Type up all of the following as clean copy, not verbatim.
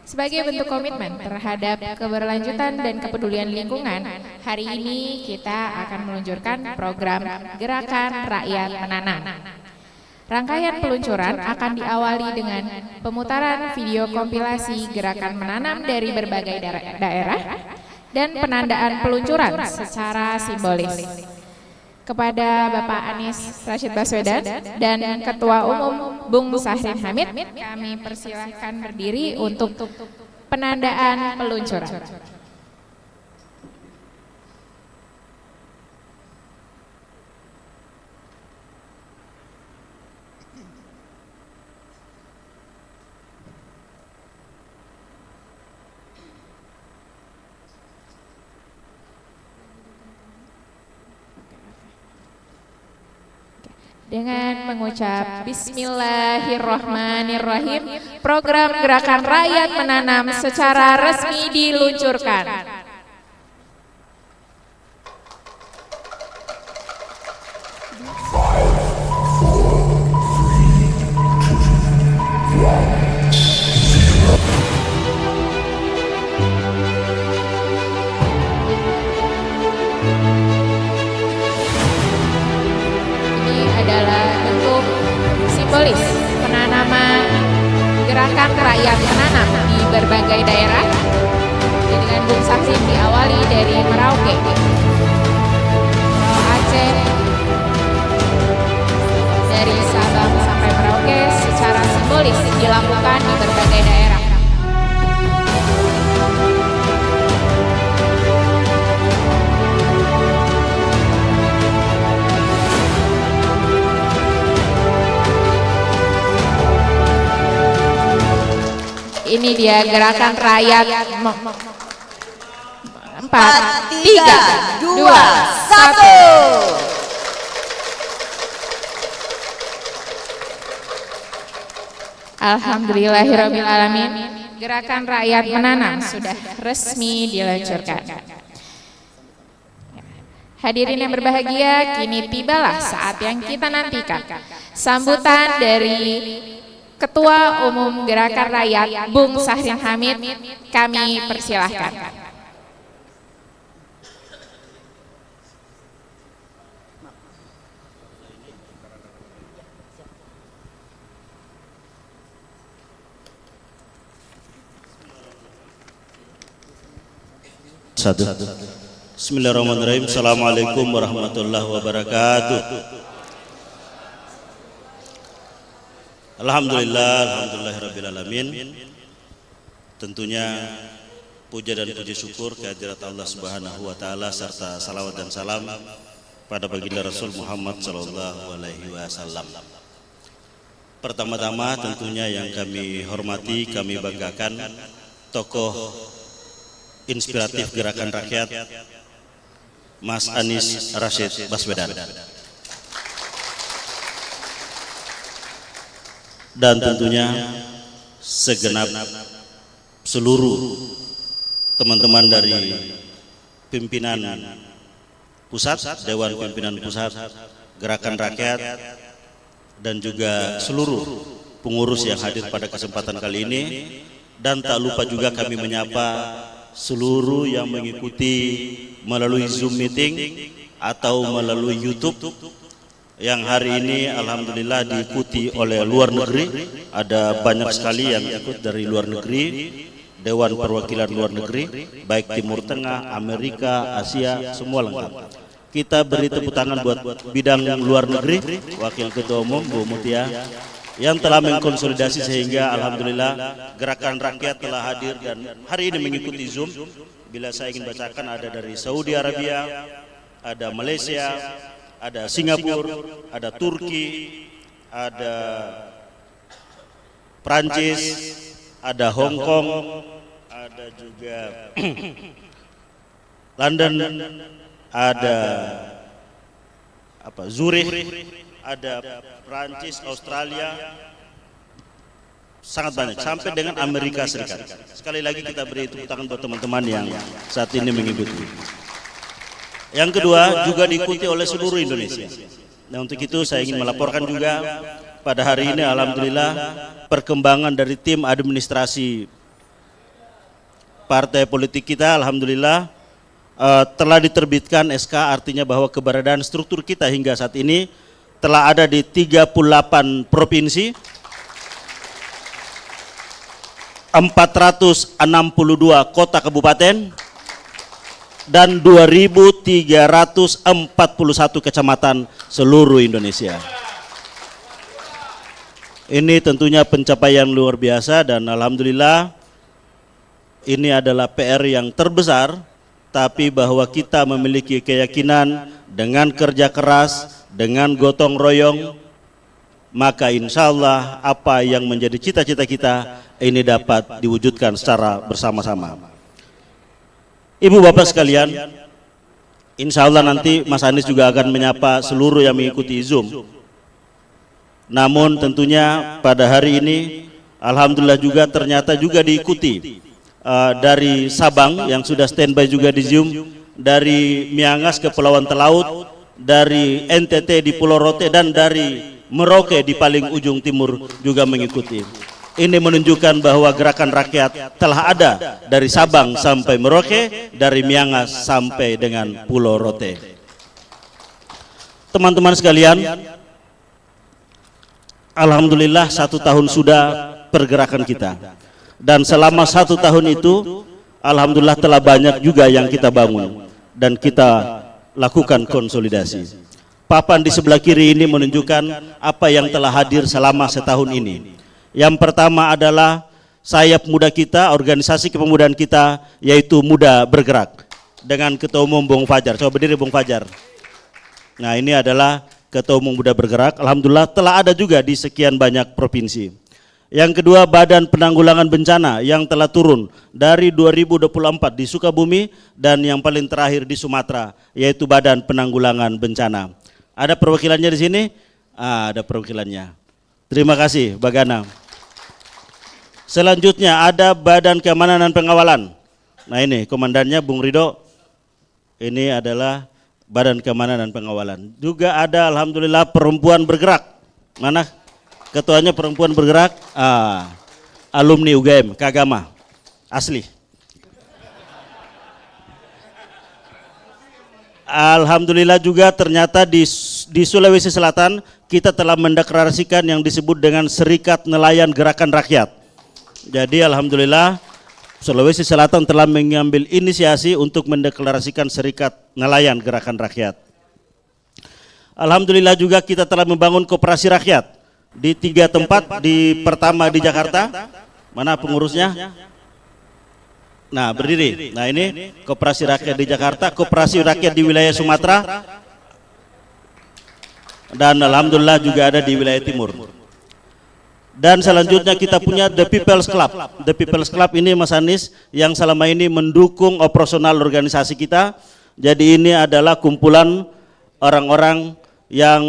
Sebagai bentuk komitmen terhadap keberlanjutan dan kepedulian lingkungan, hari ini kita akan meluncurkan program Gerakan Rakyat Menanam. Rangkaian peluncuran akan diawali dengan pemutaran video kompilasi gerakan menanam dari berbagai daerah dan penandaan peluncuran secara simbolis. Kepada Bapak Anies Rashid Baswedan dan Ketua Umum Bung Sahrin Hamid, kami persilahkan berdiri untuk penandaan peluncuran. Dengan mengucap Bismillahirrahmanirrahim, program Gerakan Rakyat Menanam secara resmi diluncurkan. Simbolis penanaman Gerakan Rakyat Menanam di berbagai daerah dengan Bung Sahrin diawali dari Merauke, Aceh, dari Sabang sampai Merauke secara simbolis dilakukan di berbagai daerah. Ini dia Gerakan Rakyat 4, 3, 2, 1. Alhamdulillahirabbil alamin. Gerakan Rakyat Menanam sudah resmi diluncurkan. Hadirin yang berbahagia, kini tibalah saat yang kita nantikan. Sambutan dari Ketua Umum Gerakan Rakyat Bung Sahrin Hamid, kami persilahkan. Bismillahirrahmanirrahim. Assalamualaikum warahmatullahi wabarakatuh. Alhamdulillahirrabbilalamin. Tentunya puja dan puji syukur kehadirat Allah Subhanahu wa taala serta salawat dan salam pada baginda Rasul Muhammad sallallahu alaihi wasallam. Pertama-tama tentunya yang kami hormati, kami banggakan tokoh inspiratif gerakan rakyat Mas Anies Rashid Baswedan. Dan tentunya segenap seluruh teman-teman dari pimpinan pusat, Dewan Pimpinan Pusat Gerakan Rakyat, dan juga seluruh pengurus yang hadir pada kesempatan kali ini. Dan tak lupa juga kami menyapa seluruh yang mengikuti melalui Zoom meeting atau melalui YouTube yang hari ini alhamdulillah diikuti oleh luar negeri. Ada banyak sekali yang ikut dari luar negeri, Dewan Perwakilan Luar Negeri, baik Timur Tengah, Amerika, Asia, semua lengkap. Kita beri tepuk tangan buat bidang luar negeri, Wakil Ketua Umum Bu Mutia, yang telah mengkonsolidasi sehingga alhamdulillah Gerakan Rakyat telah hadir dan hari ini mengikuti Zoom. Bila saya ingin bacakan, ada dari Saudi Arabia, ada Malaysia, ada Singapura, ada Turki, ada Prancis, ada Hong Kong, ada juga London, ada Zurich, ada Prancis, Australia, sangat banyak, sampai dengan Amerika Serikat. Sekali lagi kita beri tepuk tangan buat teman-teman yang saat ini mengikuti. Yang kedua juga diikuti oleh seluruh Indonesia. Nah, untuk itu saya ingin melaporkan juga pada hari ini alhamdulillah perkembangan dari tim administrasi partai politik kita alhamdulillah telah diterbitkan SK, artinya bahwa keberadaan struktur kita hingga saat ini telah ada di 38 provinsi, 462 kota kabupaten, dan 2.341 kecamatan seluruh Indonesia. Ini tentunya pencapaian luar biasa dan alhamdulillah ini adalah PR yang terbesar, tapi bahwa kita memiliki keyakinan dengan kerja keras, dengan gotong royong, maka insya Allah apa yang menjadi cita-cita kita ini dapat diwujudkan secara bersama-sama. Ibu bapak sekalian, insya Allah nanti Mas Anies juga akan menyapa seluruh yang mengikuti Zoom. Namun tentunya pada hari ini alhamdulillah juga ternyata juga diikuti dari Sabang yang sudah standby juga di Zoom, dari Miangas Kepulauan Talaut, dari NTT di Pulau Rote, dan dari Merauke di paling ujung timur juga mengikuti. Ini menunjukkan bahwa gerakan rakyat telah ada dari Sabang sampai Merauke, dari Miangas sampai dengan Pulau Rote. Teman-teman sekalian, alhamdulillah 1 tahun sudah pergerakan kita, dan selama 1 tahun itu alhamdulillah telah banyak juga yang kita bangun dan kita lakukan konsolidasi. Papan di sebelah kiri ini menunjukkan apa yang telah hadir selama setahun ini. Yang pertama adalah sayap muda kita, organisasi kepemudaan kita, yaitu Muda Bergerak, dengan Ketua Umum Bung Fajar. Coba berdiri Bung Fajar. Nah, ini adalah Ketua Umum Muda Bergerak, alhamdulillah telah ada juga di sekian banyak provinsi. Yang kedua, Badan Penanggulangan Bencana yang telah turun dari 2024 di Sukabumi, dan yang paling terakhir di Sumatera, yaitu Badan Penanggulangan Bencana. Ada perwakilannya di sini? Ada perwakilannya. Terima kasih Bagana. Selanjutnya ada Badan Keamanan dan Pengawalan. Nah, ini komandannya Bung Rido. Ini adalah Badan Keamanan dan Pengawalan. Juga ada alhamdulillah Perempuan Bergerak. Mana ketuanya Perempuan Bergerak? Alumni UGM Kagama asli. Alhamdulillah juga ternyata di Sulawesi Selatan kita telah mendeklarasikan yang disebut dengan Serikat Nelayan Gerakan Rakyat. Jadi alhamdulillah Sulawesi Selatan telah mengambil inisiasi untuk mendeklarasikan Serikat Nelayan Gerakan Rakyat. Alhamdulillah juga kita telah membangun koperasi rakyat di 3 tempat. Di pertama di Jakarta, mana pengurusnya? Nah, berdiri. Nah, ini koperasi rakyat di Jakarta, koperasi rakyat di wilayah Sumatera, dan alhamdulillah juga ada di wilayah timur. Dan selanjutnya kita punya The People's Club. The People's Club ini Mas Anies yang selama ini mendukung operasional organisasi kita. Jadi ini adalah kumpulan orang-orang yang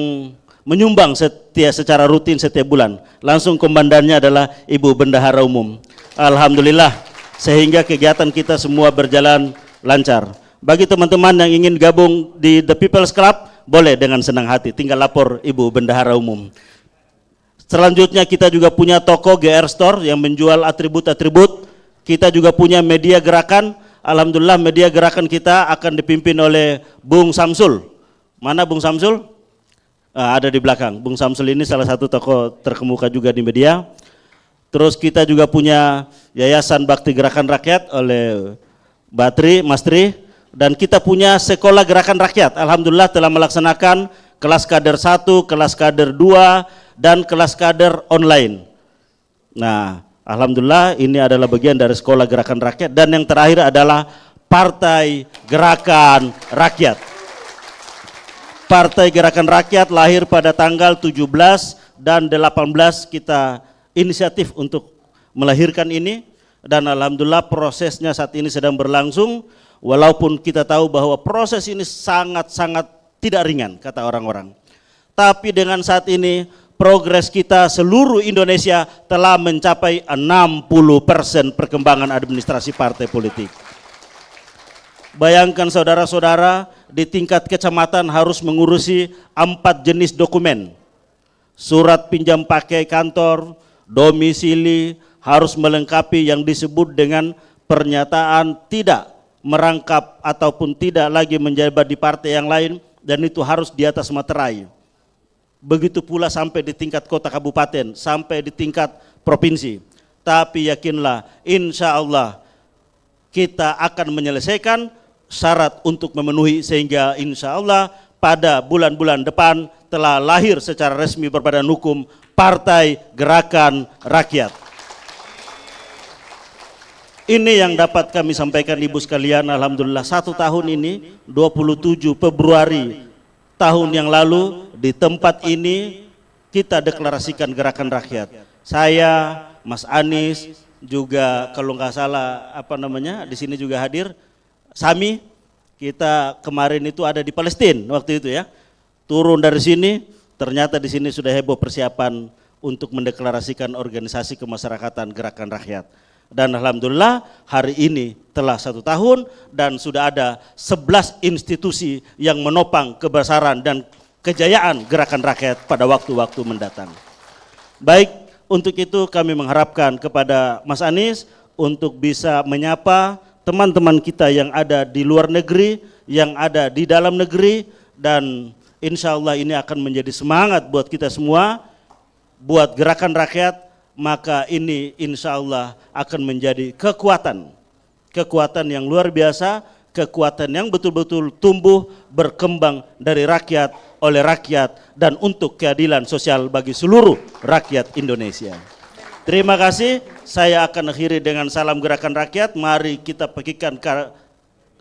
menyumbang secara rutin setiap bulan. Langsung komandannya adalah Ibu Bendahara Umum. Alhamdulillah, sehingga kegiatan kita semua berjalan lancar. Bagi teman-teman yang ingin gabung di The People's Club, boleh dengan senang hati, tinggal lapor Ibu Bendahara Umum. Selanjutnya kita juga punya toko GR Store yang menjual atribut-atribut. Kita juga punya media gerakan. Alhamdulillah media gerakan kita akan dipimpin oleh Bung Samsul. Mana Bung Samsul? Ada di belakang. Bung Samsul ini salah satu tokoh terkemuka juga di media. Terus kita juga punya Yayasan Bakti Gerakan Rakyat oleh Mas Tri, dan kita punya Sekolah Gerakan Rakyat. Alhamdulillah telah melaksanakan kelas kader 1, kelas kader 2, dan kelas kader online. Nah, alhamdulillah ini adalah bagian dari Sekolah Gerakan Rakyat. Dan yang terakhir adalah Partai Gerakan Rakyat. Partai Gerakan Rakyat lahir pada tanggal 17 dan 18 kita inisiatif untuk melahirkan ini, dan alhamdulillah prosesnya saat ini sedang berlangsung, walaupun kita tahu bahwa proses ini sangat-sangat tidak ringan kata orang-orang. Tapi dengan saat ini progres kita seluruh Indonesia telah mencapai 60% perkembangan administrasi partai politik. Bayangkan saudara-saudara, di tingkat kecamatan harus mengurusi 4 jenis dokumen. Surat pinjam pakai kantor, domisili, harus melengkapi yang disebut dengan pernyataan tidak merangkap ataupun tidak lagi menjabat di partai yang lain, dan itu harus di atas materai. Begitu pula sampai di tingkat kota kabupaten, sampai di tingkat provinsi. Tapi yakinlah, insya Allah kita akan menyelesaikan syarat untuk memenuhi, sehingga insya Allah pada bulan-bulan depan telah lahir secara resmi berbadan hukum Partai Gerakan Rakyat. Ini yang dapat kami sampaikan Ibu sekalian. Alhamdulillah 1 tahun ini, 27 Februari tahun yang lalu di tempat ini kita deklarasikan Gerakan Rakyat. Saya, Mas Anies, juga kalau nggak salah di sini juga hadir, Sami, kita kemarin itu ada di Palestina waktu itu ya. Turun dari sini, ternyata di sini sudah heboh persiapan untuk mendeklarasikan organisasi kemasyarakatan Gerakan Rakyat. Dan alhamdulillah hari ini telah 1 tahun dan sudah ada 11 institusi yang menopang kebesaran dan kejayaan Gerakan Rakyat pada waktu-waktu mendatang. Baik, untuk itu kami mengharapkan kepada Mas Anies untuk bisa menyapa teman-teman kita yang ada di luar negeri, yang ada di dalam negeri, dan insya Allah ini akan menjadi semangat buat kita semua, buat Gerakan Rakyat. Maka ini insya Allah akan menjadi kekuatan yang luar biasa, kekuatan yang betul-betul tumbuh berkembang dari rakyat, oleh rakyat, dan untuk keadilan sosial bagi seluruh rakyat Indonesia. Terima kasih, saya akan akhiri dengan salam Gerakan Rakyat. Mari kita bagikan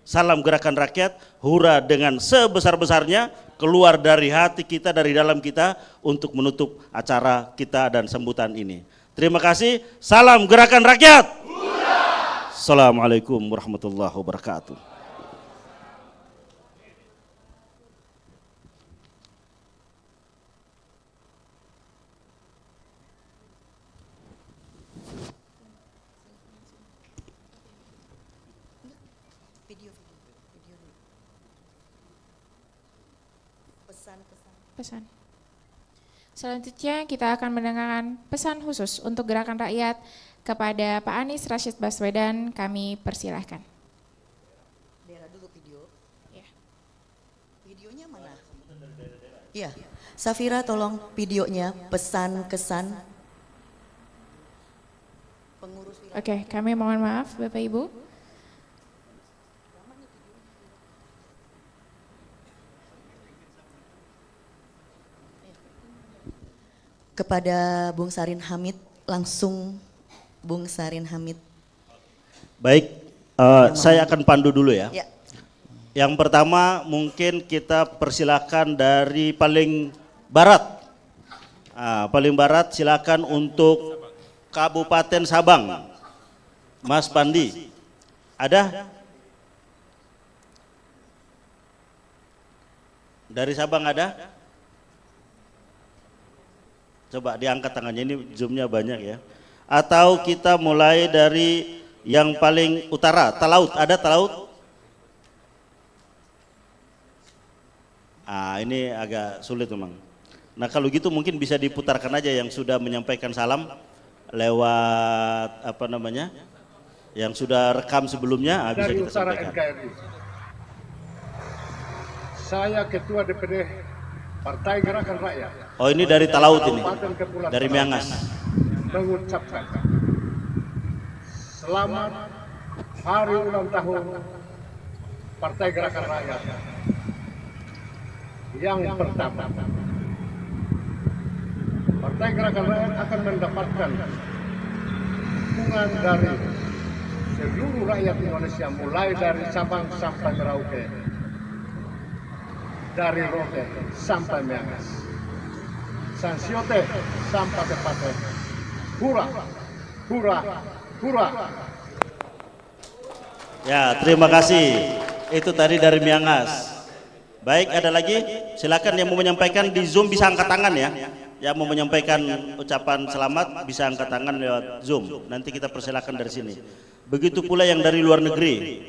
salam Gerakan Rakyat, hura dengan sebesar-besarnya, keluar dari hati kita, dari dalam kita, untuk menutup acara kita dan sambutan ini. Terima kasih, salam Gerakan Rakyat. Assalamualaikum warahmatullahi wabarakatuh. Pesan. Selanjutnya kita akan mendengarkan pesan khusus untuk Gerakan Rakyat kepada Pak Anies Rashid Baswedan. Kami persilahkan. Daerah dulu video. Ya. Videonya mana? Iya. Safira tolong videonya, pesan kesan. Pengurus. Oke, kami mohon maaf Bapak Ibu. Kepada Bung Sarin Hamid, langsung Bung Sarin Hamid. Baik, saya akan pandu dulu ya. Ya. Yang pertama mungkin kita persilakan dari paling barat. Paling barat silakan untuk Kabupaten Sabang. Mas Pandi, ada? Dari Sabang ada? Coba diangkat tangannya, ini zoomnya banyak ya. Atau kita mulai dari yang paling utara, Talaut, ada Talaut? Ini agak sulit memang. Nah kalau gitu mungkin bisa diputarkan aja yang sudah menyampaikan salam lewat yang sudah rekam sebelumnya, bisa dari kita utara sampaikan. NKRI. Saya Ketua DPD Partai Gerakan Rakyat. Oh ini dari Talaut ini, Kabupaten Kepulauan dari Miangas. Mengucapkan selamat hari ulang tahun Partai Gerakan Rakyat yang pertama. Partai Gerakan Rakyat akan mendapatkan dukungan dari seluruh rakyat Indonesia, mulai dari Sabang sampai Merauke, dari Rote sampai Miangas, Sansiote sampai Tepate. Hura, hura, hura. Ya, terima kasih. Itu tadi dari Miangas. Baik, ada lagi? Silakan yang mau menyampaikan di Zoom bisa angkat tangan ya. Yang mau menyampaikan ucapan selamat bisa angkat tangan lewat Zoom. Nanti kita persilakan dari sini. Begitu pula yang dari luar negeri.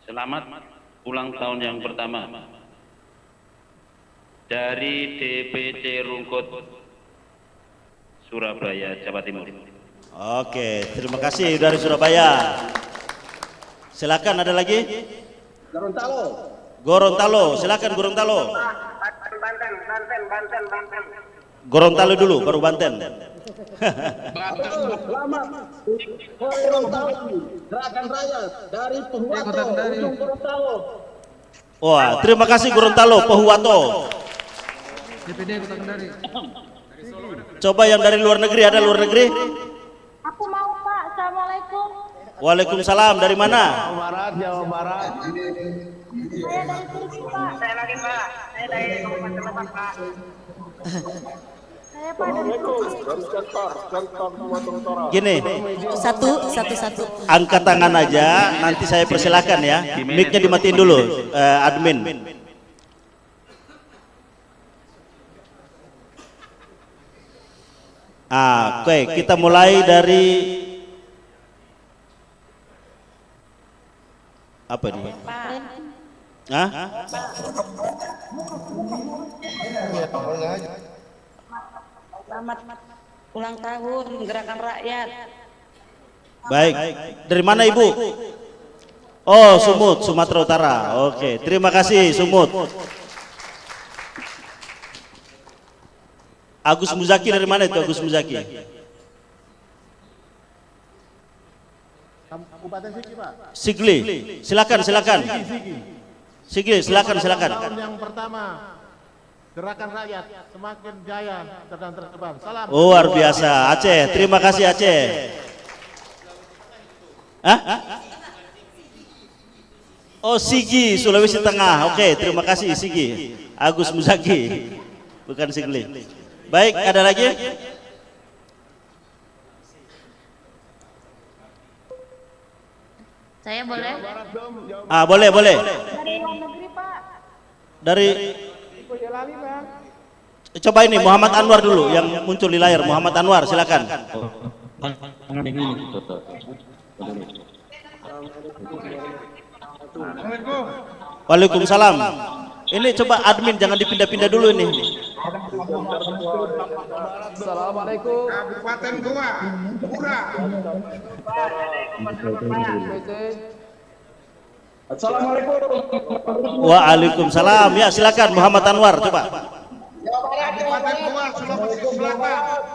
Selamat ulang tahun yang pertama dari DPC Rungkut, Surabaya, Jawa Timur. Oke, terima kasih dari Surabaya. Silakan, ada lagi? Gorontalo. Gorontalo, silakan Gorontalo. Banten. Gorontalo dulu, baru Banten. Selamat. Gorontalo. Gerakan Rakyat dari Pohuwato, ujung Gorontalo. Wah, terima kasih Gorontalo, Pohuwato. DPD Kota Kendari. Coba yang dari luar negeri, ada luar negeri? Aku mau Pak, Assalamualaikum. Waalaikumsalam, dari mana? Jawa Barat. Saya dari Turki Pak. Saya lagi Pak, saya dari Kabupaten Lebak Pak. Saya Pak dari Turki. Gini, Satu. angkat tangan aja, nanti saya persilakan ya. Mic-nya dimatiin dulu, admin. Oke, kita mulai dari apa ini? Hah? Selamat ulang tahun Gerakan Rakyat. Baik, dari mana Ibu? Oh, Sumut, Sumatera Utara. Oke, terima kasih Sumut. Agus Muzaki dari mana itu Agus Muzaki? Kabupaten Sigi, Pak. Sigli, silakan. Sigli, silakan. Tahun yang pertama, Gerakan Rakyat semakin jaya dan tersebar. Salam. Luar biasa, Aceh. Terima kasih Aceh. Hah? Oh, Sigi, Sulawesi Tengah. Oke, terima kasih Sigi. Agus Muzaki, bukan Sigli. Baik, ada lagi? Saya boleh? Boleh. Dari luar negeri Pak. Dari coba ini Muhammad Anwar dulu yang muncul di layar. Muhammad Anwar, silakan. Waalaikumsalam. Ini coba admin jangan dipindah-pindah dulu ini. Assalamualaikum. Kabupaten Goa, Pura. Assalamualaikum. Waalaikumsalam. Ya, silakan Muhammad Anwar coba. Kabupaten Goa,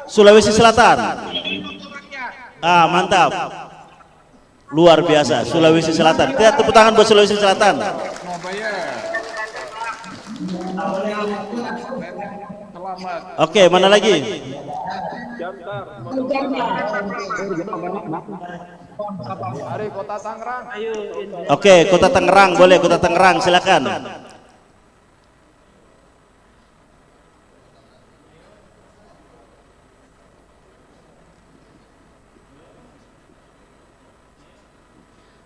Sulawesi Selatan. Sulawesi Selatan. Mantap. Luar biasa, Sulawesi Selatan. Kita tepuk tangan buat Sulawesi Selatan. Oke, mana lagi? Dari Kota Tangerang. Oke, Kota Tangerang, boleh Kota Tangerang, silakan.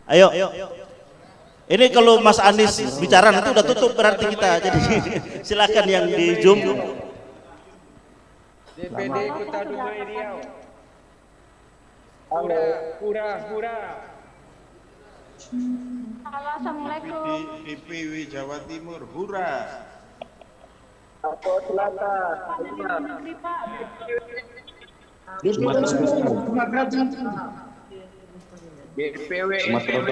Ayo. Ini kalau Mas Anies bicara nanti udah tutup berarti kita. Jadi silakan yang di Zoom. DPD Kota Dubai Riau. Pura. Halo, Assalamualaikum. DPW Jawa Timur, hura. Luar negeri Pak. DPW Sumatera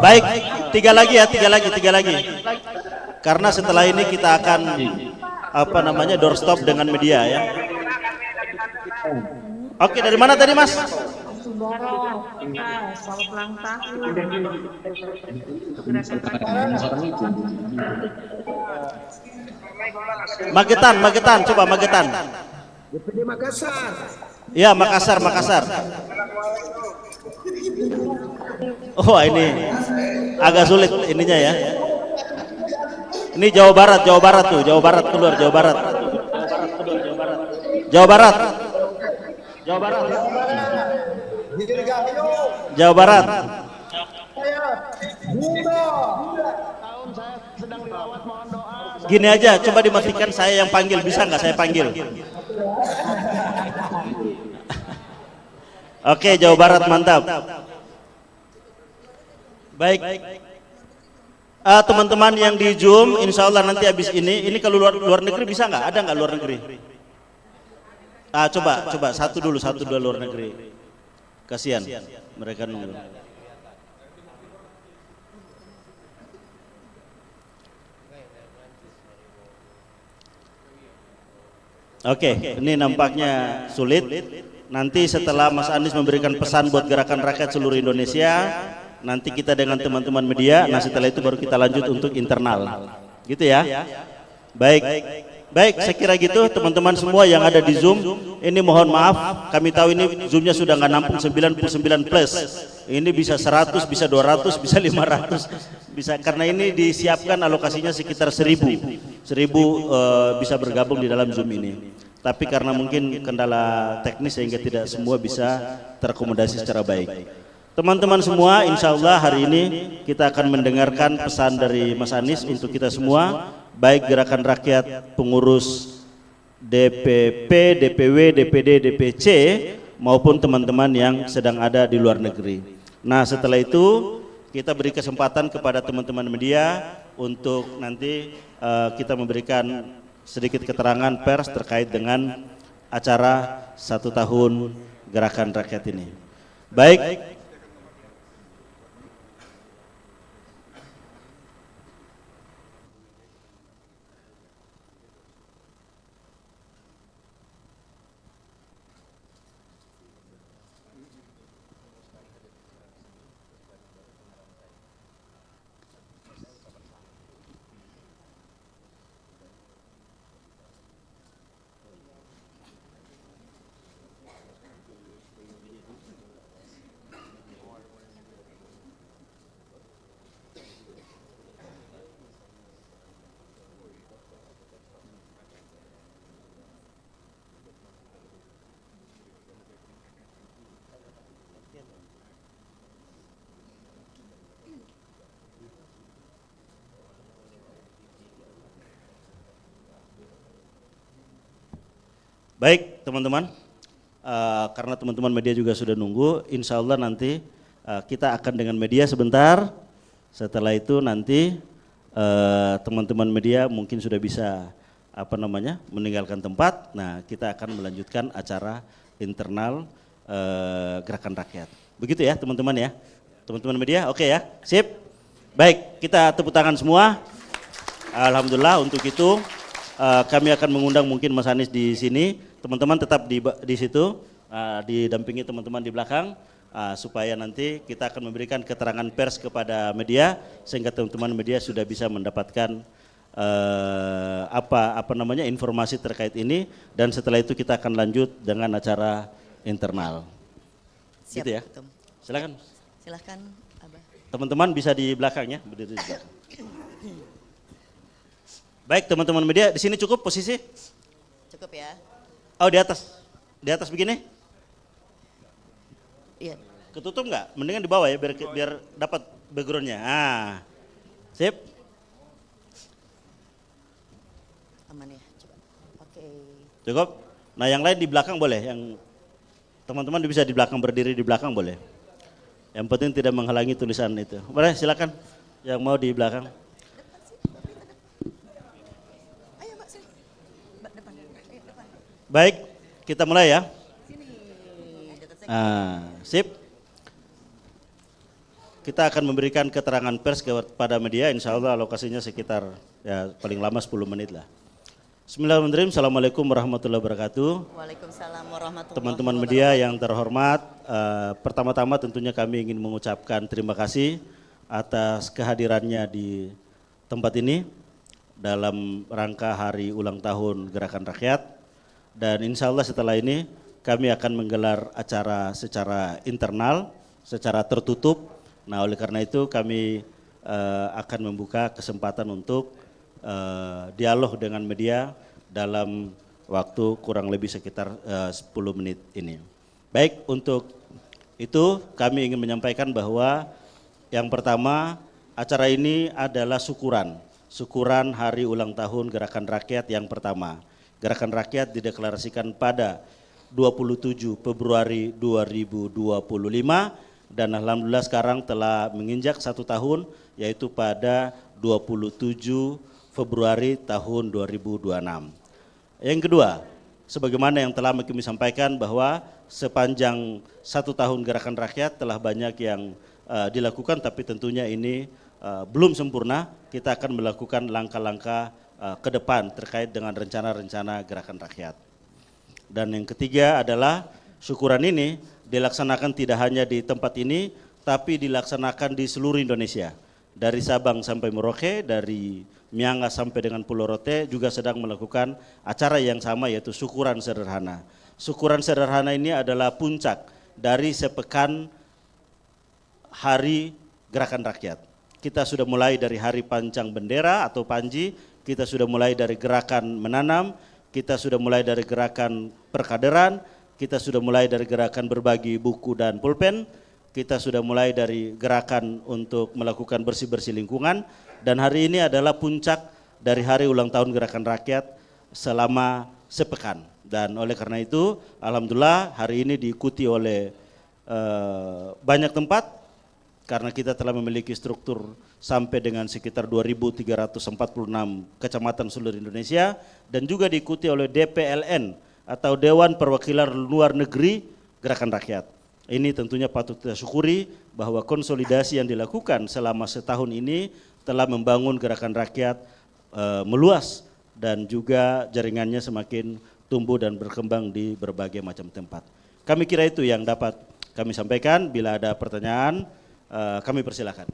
Baik, tiga lagi. Karena setelah ini kita akan doorstop dengan media ya. Oke, dari mana tadi Mas? Sudara, selamat ulang tahun. Magetan, coba Magetan. DPD Makassar. Ya, Makassar. Oh, ini agak sulit ininya ya. Ini Jawa Barat tuh, Jawa Barat keluar, Jawa Barat. Jawa Barat. Gini aja, coba dimatikan, saya yang panggil, bisa nggak saya panggil? Oke, Jawa Barat mantap. Baik. Teman-teman yang di Zoom, insya Allah nanti habis ini kalau luar negeri bisa nggak? Ada nggak luar negeri? Coba satu dua luar negeri. Kasihan mereka nunggu. Oke, ini nampaknya sulit. Nanti setelah Mas Anies memberikan pesan buat gerakan rakyat seluruh Indonesia, nanti kita dengan teman-teman media, nah setelah itu baru kita lanjut untuk internal. Gitu ya. Baik, saya kira gitu teman-teman semua yang ada di Zoom. Ini mohon maaf, kami tahu ini Zoomnya sudah nggak nampung 99 plus. Ini bisa 100, bisa 200, bisa 500, bisa karena ini disiapkan alokasinya sekitar 1000 bisa bergabung di dalam Zoom ini. Tapi karena mungkin kendala teknis sehingga tidak semua bisa terakomodasi secara baik. Teman-teman semua, insya Allah hari ini kita akan mendengarkan pesan dari Mas Anies untuk kita semua, baik gerakan rakyat, pengurus DPP, DPW, DPD, DPC, maupun teman-teman yang sedang ada di luar negeri. Nah setelah itu kita beri kesempatan kepada teman-teman media untuk nanti kita memberikan sedikit keterangan pers terkait dengan acara 1 tahun gerakan rakyat ini. Baik. Baik teman-teman, karena teman-teman media juga sudah nunggu, insya Allah nanti kita akan dengan media sebentar, setelah itu nanti teman-teman media mungkin sudah bisa meninggalkan tempat. Nah kita akan melanjutkan acara internal gerakan rakyat. Begitu ya teman-teman ya, teman-teman media, oke ya, sip. Baik, kita tepuk tangan semua. Alhamdulillah untuk itu kami akan mengundang mungkin Mas Anies di sini. Teman-teman tetap di situ, didampingi teman-teman di belakang, supaya nanti kita akan memberikan keterangan pers kepada media, sehingga teman-teman media sudah bisa mendapatkan informasi terkait ini, dan setelah itu kita akan lanjut dengan acara internal. Siap, gitu ya. Ketum. Silakan. Silakan, Abah. Teman-teman bisa di belakang ya, berdiri di belakang. Baik teman-teman media, di sini cukup posisi? Cukup ya. Oh di atas begini? Iya. Ketutup nggak? Mendingan di bawah ya biar dapat backgroundnya. Sip. Aman ya, coba. Oke. Cukup. Nah yang lain di belakang boleh, yang teman-teman bisa di belakang berdiri di belakang boleh. Yang penting tidak menghalangi tulisan itu. Boleh silakan yang mau di belakang. Baik, kita mulai ya. Sip. Kita akan memberikan keterangan pers kepada media, insya Allah alokasinya sekitar ya paling lama 10 menit lah. Bismillahirrahmanirrahim, Assalamualaikum warahmatullahi wabarakatuh. Waalaikumsalam warahmatullahi wabarakatuh. Teman-teman media yang terhormat, pertama-tama tentunya kami ingin mengucapkan terima kasih atas kehadirannya di tempat ini dalam rangka hari ulang tahun Gerakan Rakyat. Dan insya Allah setelah ini kami akan menggelar acara secara internal, secara tertutup. Nah oleh karena itu kami akan membuka kesempatan untuk dialog dengan media dalam waktu kurang lebih sekitar 10 menit ini. Baik, untuk itu kami ingin menyampaikan bahwa yang pertama acara ini adalah syukuran hari ulang tahun Gerakan Rakyat yang pertama. Gerakan Rakyat dideklarasikan pada 27 Februari 2025 dan alhamdulillah sekarang telah menginjak 1 tahun, yaitu pada 27 Februari tahun 2026. Yang kedua, sebagaimana yang telah kami sampaikan bahwa sepanjang 1 tahun Gerakan Rakyat telah banyak yang dilakukan, tapi tentunya ini belum sempurna. Kita akan melakukan langkah-langkah ke depan terkait dengan rencana-rencana Gerakan Rakyat. Dan yang ketiga adalah syukuran ini dilaksanakan tidak hanya di tempat ini, tapi dilaksanakan di seluruh Indonesia. Dari Sabang sampai Merauke, dari Miangas sampai dengan Pulau Rote juga sedang melakukan acara yang sama, yaitu syukuran sederhana. Syukuran sederhana ini adalah puncak dari sepekan hari Gerakan Rakyat. Kita sudah mulai dari hari Pancang Bendera atau Panji, kita sudah mulai dari gerakan menanam, kita sudah mulai dari gerakan perkaderan, kita sudah mulai dari gerakan berbagi buku dan pulpen, kita sudah mulai dari gerakan untuk melakukan bersih-bersih lingkungan, dan hari ini adalah puncak dari hari ulang tahun Gerakan Rakyat selama sepekan. Dan oleh karena itu, alhamdulillah hari ini diikuti oleh banyak tempat, karena kita telah memiliki struktur sampai dengan sekitar 2.346 kecamatan seluruh Indonesia, dan juga diikuti oleh DPLN atau Dewan Perwakilan Luar Negeri Gerakan Rakyat. Ini tentunya patut kita syukuri bahwa konsolidasi yang dilakukan selama setahun ini telah membangun Gerakan Rakyat meluas, dan juga jaringannya semakin tumbuh dan berkembang di berbagai macam tempat. Kami kira itu yang dapat kami sampaikan. Bila ada pertanyaan, kami persilakan.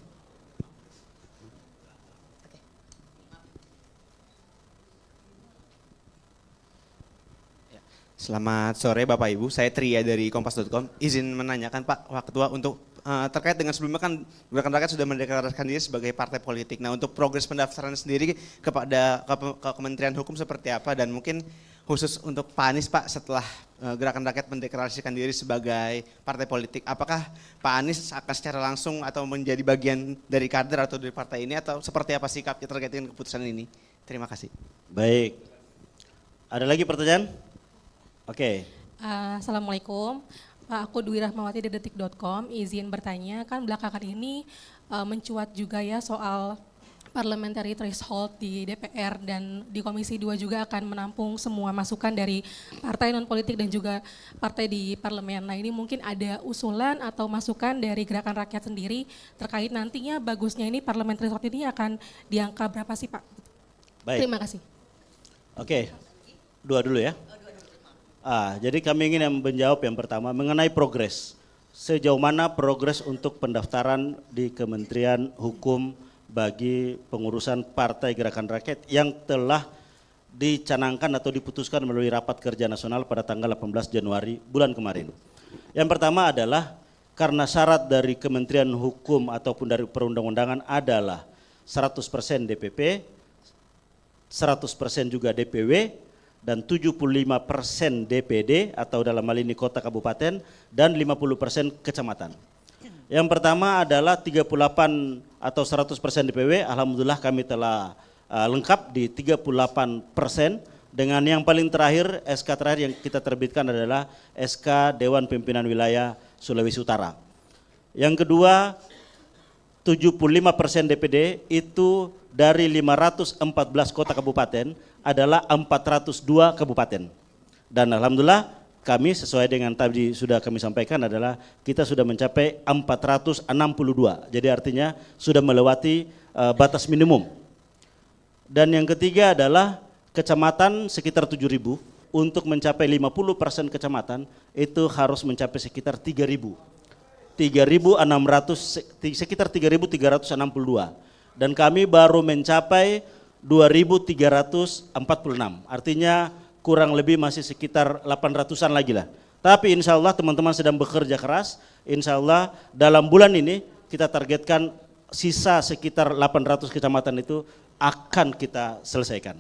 Selamat sore Bapak Ibu, saya Tria dari Kompas.com. Izin menanyakan Pak Ketua untuk terkait dengan sebelumnya kan Gerakan Rakyat sudah mendeklarasikan diri sebagai partai politik. Nah, untuk progres pendaftaran sendiri kepada ke Kementerian Hukum seperti apa, dan mungkin khusus untuk Pak Anies Pak, setelah Gerakan Rakyat mendeklarasikan diri sebagai partai politik, apakah Pak Anies akan secara langsung atau menjadi bagian dari kader atau dari partai ini, atau seperti apa sikapnya terkait dengan keputusan ini? Terima kasih. Baik, ada lagi pertanyaan? Oke. Assalamualaikum, Pak, aku Dwi Rahmawati dari Detik.com. Izin bertanya, kan belakangan ini mencuat juga ya soal parliamentary threshold di DPR, dan di Komisi 2 juga akan menampung semua masukan dari partai non politik dan juga partai di parlemen. Nah, ini mungkin ada usulan atau masukan dari Gerakan Rakyat sendiri terkait nantinya bagusnya ini parliamentary threshold ini akan di angka berapa sih Pak? Baik. Terima kasih. Oke, dua dulu ya. Jadi kami ingin menjawab yang pertama mengenai progres. Sejauh mana progres untuk pendaftaran di Kementerian Hukum bagi pengurusan Partai Gerakan Rakyat yang telah dicanangkan atau diputuskan melalui Rapat Kerja Nasional pada tanggal 18 Januari bulan kemarin. Yang pertama adalah karena syarat dari Kementerian Hukum ataupun dari perundang-undangan adalah 100% DPP, 100% juga DPW, dan 75% DPD atau dalam hal ini kota kabupaten, dan 50% kecamatan. Yang pertama adalah 38 atau 100% DPW, alhamdulillah kami telah lengkap di 38%, dengan yang paling terakhir, SK terakhir yang kita terbitkan adalah SK Dewan Pimpinan Wilayah Sulawesi Utara. Yang kedua, 75% DPD itu dari 514 kota kabupaten adalah 402 kabupaten. Dan alhamdulillah kami sesuai dengan tadi sudah kami sampaikan adalah kita sudah mencapai 462. Jadi artinya sudah melewati batas minimum. Dan yang ketiga adalah kecamatan sekitar 7.000. Untuk mencapai 50% kecamatan itu harus mencapai sekitar 3.000. Sekitar 3.362. Dan kami baru mencapai 2.346, artinya kurang lebih masih sekitar 800-an lagi lah. Tapi insya Allah teman-teman sedang bekerja keras, insya Allah dalam bulan ini kita targetkan sisa sekitar 800 kecamatan itu akan kita selesaikan.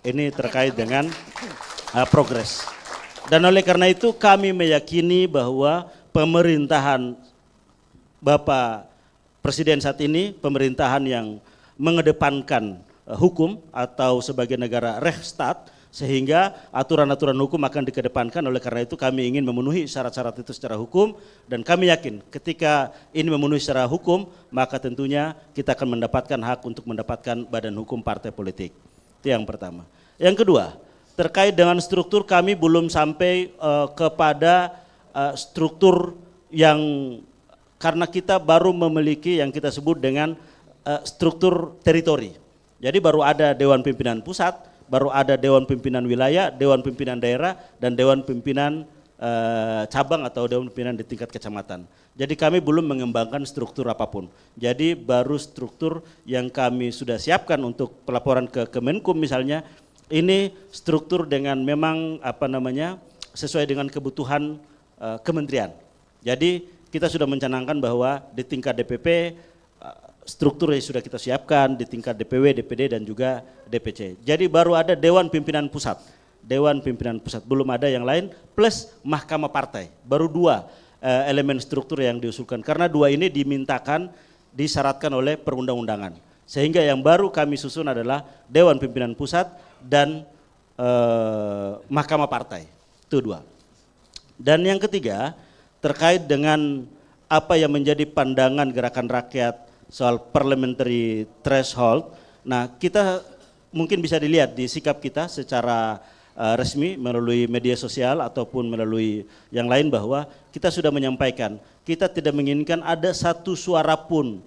Ini terkait dengan progres. Dan oleh karena itu kami meyakini bahwa pemerintahan Bapak Presiden saat ini, pemerintahan yang mengedepankan hukum atau sebagai negara Rechtsstaat, sehingga aturan-aturan hukum akan dikedepankan. Oleh karena itu kami ingin memenuhi syarat-syarat itu secara hukum, dan kami yakin ketika ini memenuhi secara hukum, maka tentunya kita akan mendapatkan hak untuk mendapatkan badan hukum partai politik. Itu yang pertama. Yang kedua, terkait dengan struktur kami belum sampai kepada struktur yang, karena kita baru memiliki yang kita sebut dengan struktur teritori. Jadi baru ada Dewan Pimpinan Pusat, baru ada Dewan Pimpinan Wilayah, Dewan Pimpinan Daerah, dan Dewan Pimpinan cabang atau Dewan Pimpinan di tingkat kecamatan. Jadi kami belum mengembangkan struktur apapun. Jadi baru struktur yang kami sudah siapkan untuk pelaporan ke Kemenkum misalnya, ini struktur dengan memang sesuai dengan kebutuhan kementerian. Jadi kita sudah mencanangkan bahwa di tingkat DPP struktur yang sudah kita siapkan, di tingkat DPW, DPD dan juga DPC. Jadi baru ada Dewan Pimpinan Pusat. Dewan Pimpinan Pusat, belum ada yang lain, plus Mahkamah Partai. Baru 2 elemen struktur yang diusulkan, karena 2 ini disyaratkan oleh perundang-undangan. Sehingga yang baru kami susun adalah Dewan Pimpinan Pusat dan Mahkamah Partai, itu 2. Dan yang ketiga, terkait dengan apa yang menjadi pandangan Gerakan Rakyat soal parliamentary threshold. Nah, kita mungkin bisa dilihat di sikap kita secara resmi melalui media sosial ataupun melalui yang lain, bahwa kita sudah menyampaikan kita tidak menginginkan ada satu suara pun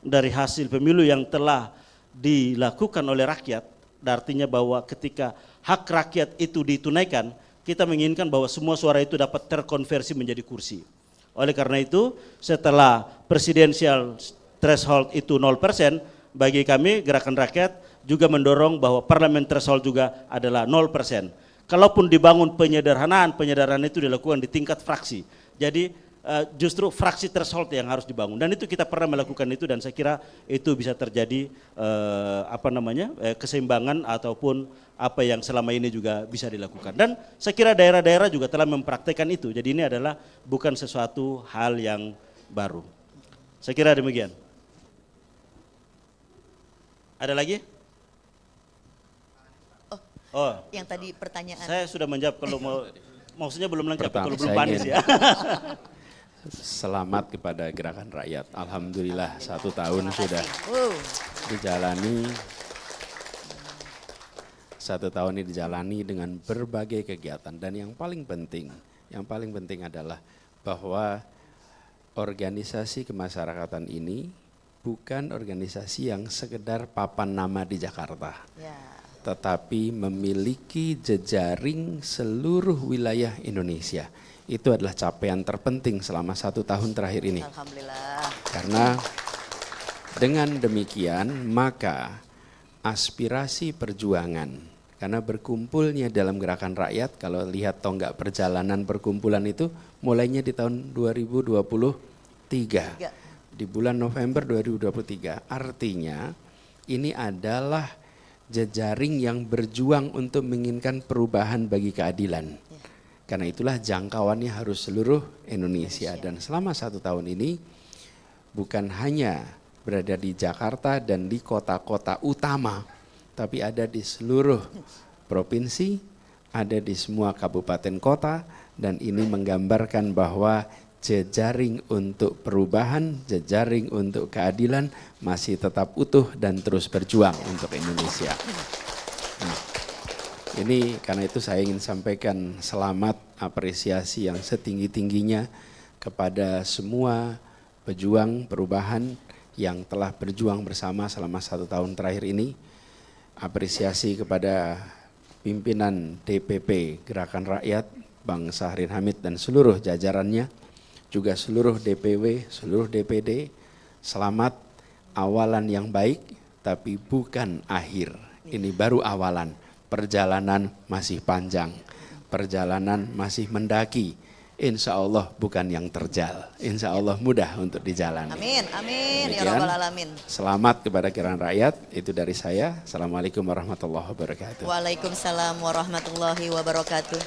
dari hasil pemilu yang telah dilakukan oleh rakyat. Artinya bahwa ketika hak rakyat itu ditunaikan, kita menginginkan bahwa semua suara itu dapat terkonversi menjadi kursi. Oleh karena itu, setelah presidensial threshold itu 0%, bagi kami Gerakan Rakyat juga mendorong bahwa parliament threshold juga adalah 0%. Kalaupun dibangun penyederhanaan itu dilakukan di tingkat fraksi. Jadi justru fraksi threshold yang harus dibangun, dan itu kita pernah melakukan itu, dan saya kira itu bisa terjadi keseimbangan ataupun apa yang selama ini juga bisa dilakukan. Dan saya kira daerah-daerah juga telah mempraktekkan itu. Jadi ini adalah bukan sesuatu hal yang baru. Saya kira demikian. Ada lagi? Oh, yang tadi pertanyaan. Saya sudah menjawab, kalau maksudnya belum lengkap, kalau belum panis ya. Selamat kepada Gerakan Rakyat. Alhamdulillah 1 tahun sudah dijalani. 1 tahun ini dijalani dengan berbagai kegiatan, dan yang paling penting adalah bahwa organisasi kemasyarakatan ini bukan organisasi yang sekedar papan nama di Jakarta, tetapi memiliki jejaring seluruh wilayah Indonesia. Itu adalah capaian terpenting selama 1 tahun terakhir ini. Alhamdulillah. Karena dengan demikian maka aspirasi perjuangan, karena berkumpulnya dalam Gerakan Rakyat, kalau lihat tonggak perjalanan perkumpulan itu mulainya di tahun 2023, di bulan November 2023. Artinya ini adalah jejaring yang berjuang untuk menginginkan perubahan bagi keadilan. Karena itulah jangkauannya harus seluruh Indonesia. Dan selama 1 tahun ini bukan hanya berada di Jakarta dan di kota-kota utama, tapi ada di seluruh provinsi, ada di semua kabupaten kota, dan ini menggambarkan bahwa jejaring untuk perubahan, jejaring untuk keadilan masih tetap utuh dan terus berjuang untuk Indonesia. Nah, ini karena itu saya ingin sampaikan selamat, apresiasi yang setinggi-tingginya kepada semua pejuang perubahan yang telah berjuang bersama selama 1 tahun terakhir ini. Apresiasi kepada pimpinan DPP Gerakan Rakyat, Bang Syahrin Hamid dan seluruh jajarannya, juga seluruh DPW, seluruh DPD. Selamat, awalan yang baik tapi bukan akhir. Ini baru awalan. Perjalanan masih panjang, perjalanan masih mendaki. Insya Allah bukan yang terjal, insya Allah mudah untuk dijalani. Amin, amin, Demikian, ya Rabbal Alamin. Selamat kepada Gerakan Rakyat, itu dari saya. Assalamualaikum warahmatullahi wabarakatuh. Waalaikumsalam warahmatullahi wabarakatuh.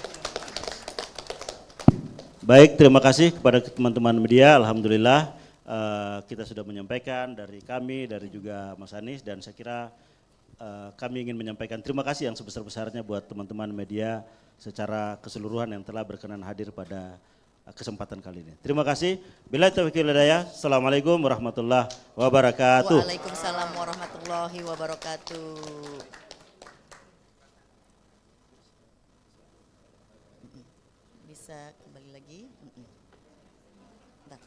Baik, terima kasih kepada teman-teman media. Alhamdulillah kita sudah menyampaikan dari kami, dari juga Mas Anies, dan saya kira kami ingin menyampaikan terima kasih yang sebesar-besarnya buat teman-teman media secara keseluruhan yang telah berkenan hadir pada kesempatan kali ini. Terima kasih. Bila taufiq wal hidayah. Assalamualaikum warahmatullahi wabarakatuh. Waalaikumsalam warahmatullahi wabarakatuh. bisa kembali lagi. Bentar.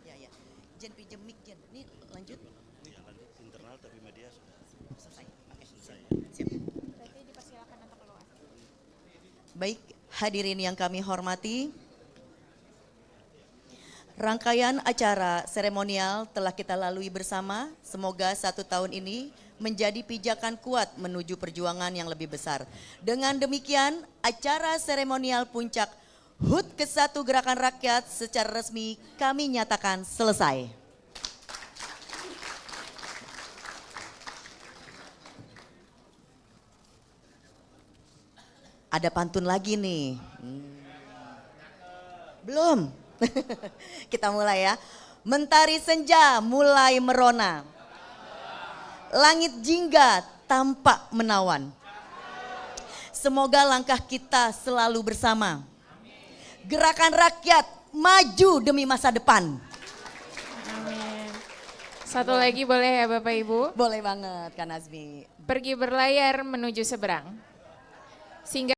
Ya. Jen pinjem mic, Jen. Ini lanjut. Ya, lanjut internal tapi media sudah selesai. Selesai. Siap. Berarti dipersilakan untuk keluar. Baik, hadirin yang kami hormati, rangkaian acara seremonial telah kita lalui bersama. Semoga 1 tahun ini menjadi pijakan kuat menuju perjuangan yang lebih besar. Dengan demikian, acara seremonial puncak HUT ke-1 Gerakan Rakyat secara resmi kami nyatakan selesai. Ada pantun lagi nih. Belum. Kita mulai ya. Mentari senja mulai merona. Langit jingga tampak menawan. Semoga langkah kita selalu bersama. Gerakan rakyat maju demi masa depan. Amin. Satu lagi boleh ya Bapak Ibu? Boleh banget Kak Nazmi. Pergi berlayar menuju seberang. Sehingga